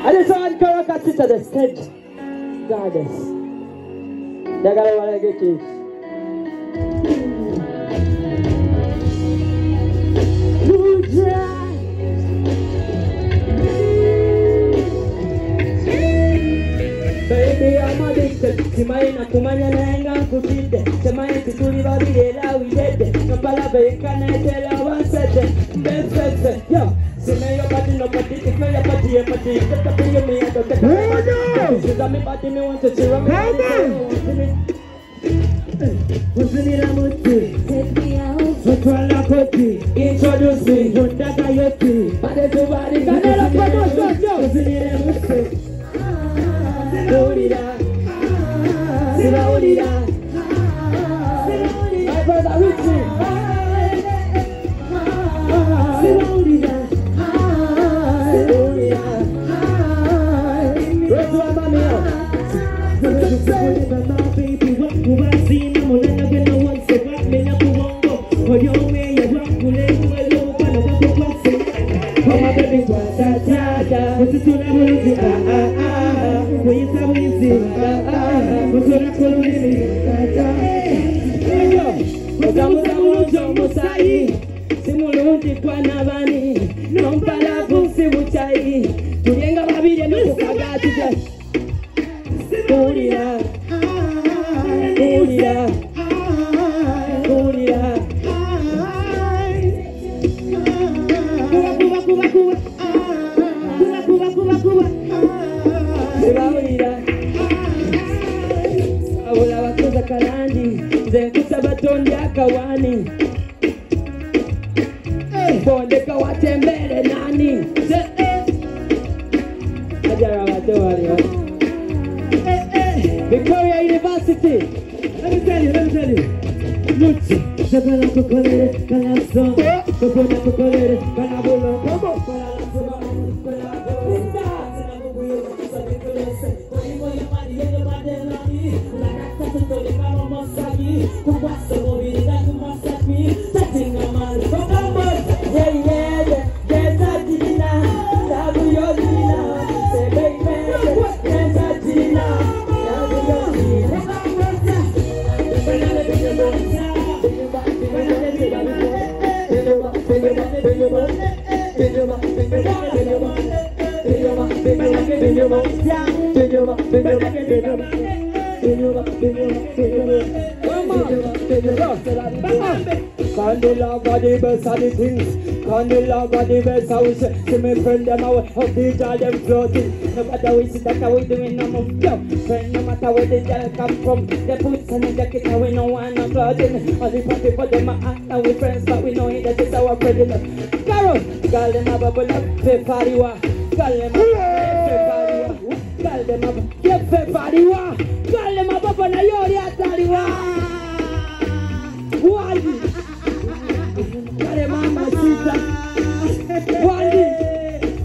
And this one Karaka sit at the stage. Goddess. They gotta want to get it. Baby, I'm addicted. Simaina kumanya naenga kutinde. Simaina kituli babirela widede. Napala bekana tela wansete. Befete, yo. Simayo body no body. If my body, get the thing me and get the body. She's a me body me want to cheer me. What's in the mood? Take me out. Sotrala koti. Introduce me. Wondaka yoti. Body to body. Kanela promotion, yo. What's in the mood? My brother Richie. Victoria University. Let me tell you. Candela got the best of the things. Candela got the best of it. See me friend them out of the jar them floating. No matter we see that we doing no more. Yo, friend no matter where the jar come from. They put some in the jacket and we no want no clothing. All the party for them are act and we friends but we know it that is our president. Carol, girl them a bubble up, pay party wa. Girl them a pay party wa. Girl them a pay party wa. Girl them a bubble na yori atari wa. Why? Kare mama sita. Why?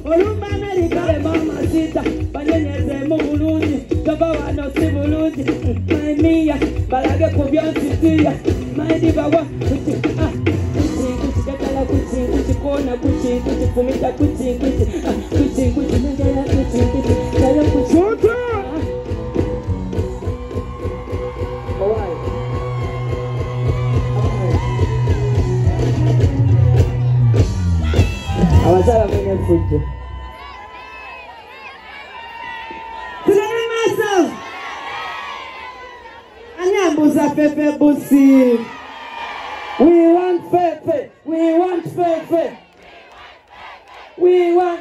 Olumba America kare mama sita. Banyenye zemo bulungi. Kabawa no si bulungi. My mia, balage kubyansi tiya. My dibawa kuti katala kuti kona kuti fumita kuti nengela kuti kala kuti. Awasala mwenye fujo. Tulele maso. Anyambuza Fefe Busi. We want Fefe. We want Fefe. We want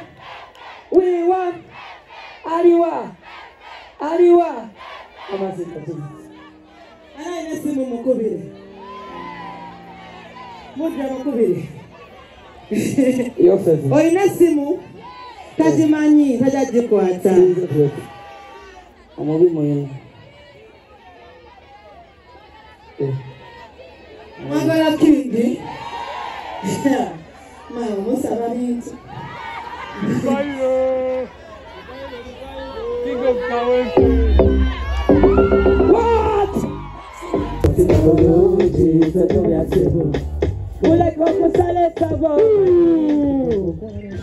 Ariwa. Amasita tu. Ana inasimu mukubiri. Mudra mukubiri. Yo Fefe. Oina simu tajimanyi tajajikwata. Omubi moyo. Magala kindi. Mayo musaba bintu. Bayo. King of Kawensi. What?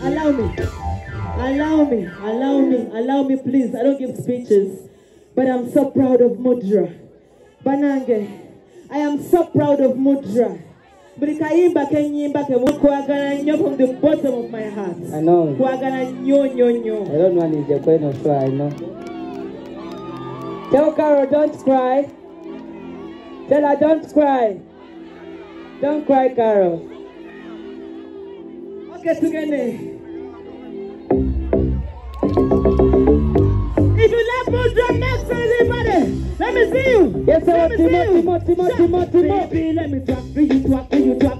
Allow me. Allow me, please. I don't give speeches, but I'm so proud of Mudra. Banange, I am so proud of Mudra. But from the bottom of my heart. I know. I don't want to be going to try, I know. Tell Carol, don't cry. Tell her, don't cry. Don't cry, Carol. Okay, together. If you love Mudra, make sense, everybody. Let me see you. Yes, sir. Timothy. Baby, let me talk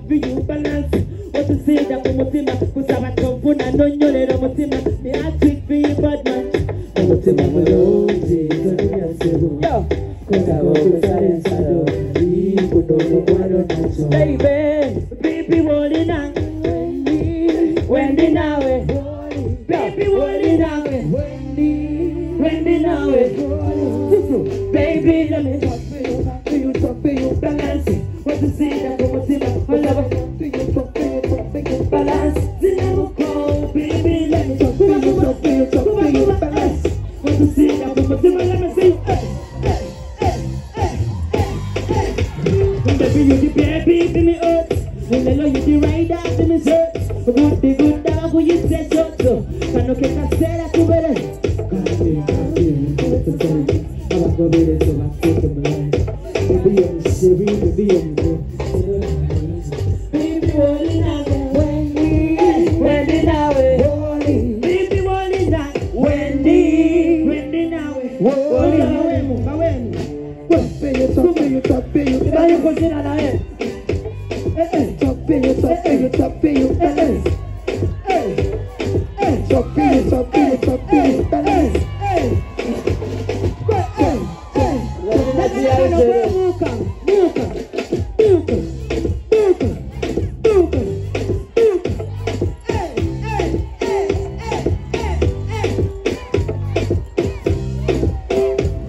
for you, balance. What to say that Mutima, because I'm a comfort and don't know that Mutima. Me I tweet for you, bad man. Mutima, baby, rolling on. Wendy now, baby, rolling on. Wendy now, baby, let me talk for you, balance. What to say that Mutima, I love you, balance. Baby, let me talk for you, balance. What to say that Mutima, let me see. Baby, you the baby, give me earth. When I know you the rider, give me shirt. Good dog, who you said so. Can you get a set up to better? Baby, rolling out, Wendy now, baby, rolling out, Wendy now,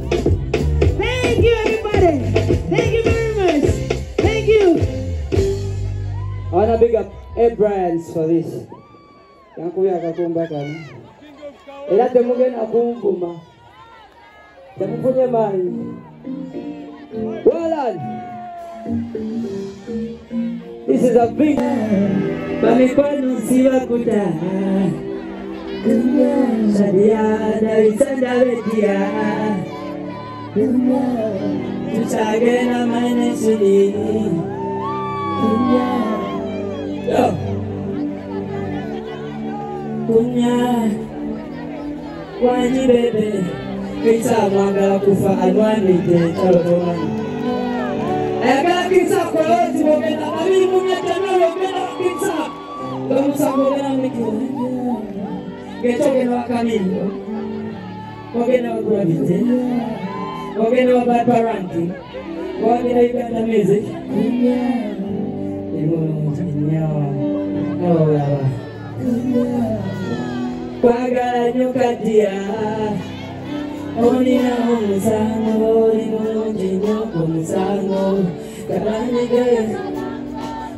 Thank you, everybody. Thank you very much. Thank you. I want to big up A-Brands for this. Kankuya kakumbaka. Ela temuge na kumbuma. Temufunye mani. Well done. This is a big Bamikono siwa kuta. Shadia Davisanda Vetia. Tuchagena mine shili. Yo. Kunya Wani bebe Kita mwanga kufa anwani te Charotowani Ega kita koloti Mogena Mami mungeta nolo Gena kita Gamusa mogena mikila Geto gena wakamilo Mogena wakuravite Mogena wabaparanti Mogena Uganda music Imono Nyawa Nyawa Kwagala nyokatia Onina omusango Onimulungi nyoko musango Kabanyiga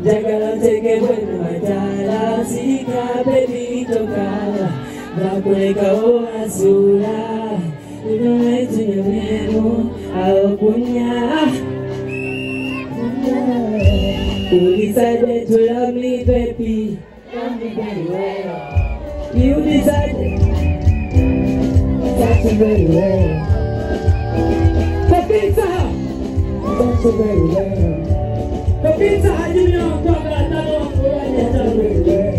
Jagala tekebwe matala Sika baby tokala Bakuleka oasula Idometu nyamenu Aokunya You decided to love me baby Love me very well You decided That's very well Pepita That's very well Pepita, you know I'm That's very well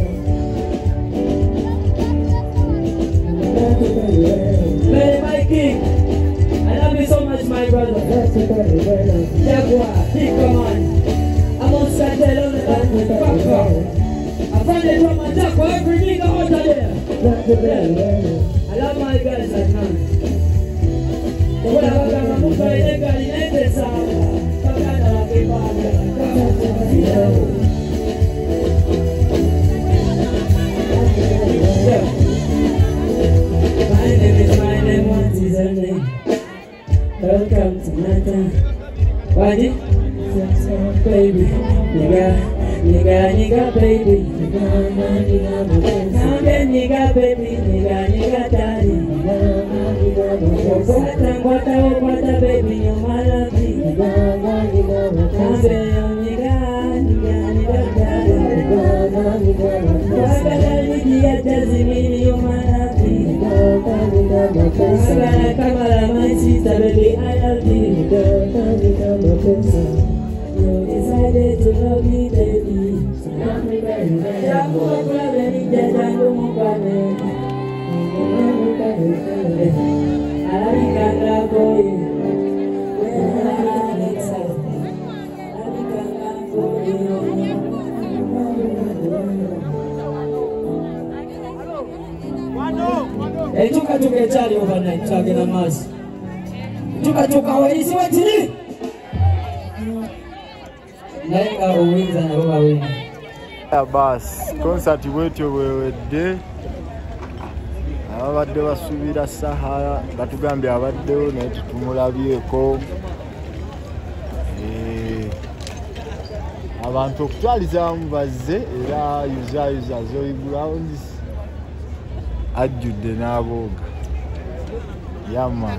That's very well Play my king I love you so much my brother That's very well Jaguar, come on I'm on Saturday on the back I find it from my job for every nigga out there. That's the best. I love my guys like man. What I'm going to move by the guy in the sound. My name, what is her name? Welcome to Nata. Wadi? Baby, nigga. nigga baby, nigga baby, nigga daddy. What baby, you're my love. My sister, baby, I love you. You decided to love me, baby. Tuka chali overnight chage na mazi. Tuka waisi wetini. Naenga uwinza na roba wina. Ya bas, concert wetu wewedde. Abadde basubira Sahara batugambye abaddewo naye tutumulabyeko. Abantu okutwaliza bazze era yuza Zoe Grounds ajjudde n'abooga. Yama.